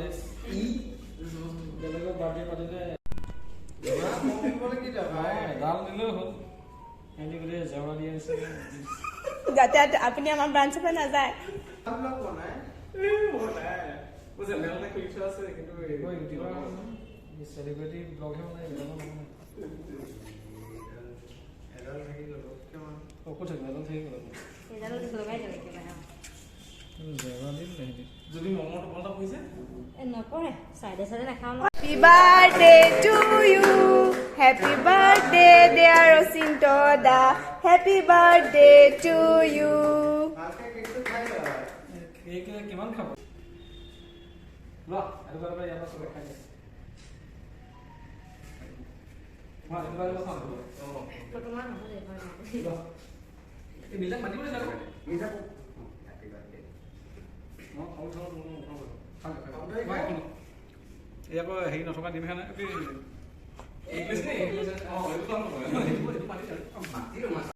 birthday বেলেগৰ birthday পাতিলে এডাল দিলেও হ'ল সিহঁতি গোটেই জেওৰা দি আনিছে যাতে আপুনি আমাৰ ব্ৰাঞ্চৰ পৰা নাযায় চেলিব্ৰিটি ব্লগহে বনাই ক'ত থাকিব এডাল থাকি গ'ল জেওৰা দিম সিহঁতি যদি মমত বন্ধ কৰিছে নপৰে চাইডে চাইডে নাখাওঁ happy birthday to you happy birthday dear Achinta da happy birthday to you cake কিমান খাব লোৱা এবাৰ পৰা ইয়াৰ চবে খাই দিছে মই এবাৰ খাম তোমাৰ নহ'লে এবাৰ এই মিলাক মাতিবলৈ যাব মিলাক এই আকৌ হেৰি নথকা দিম খানে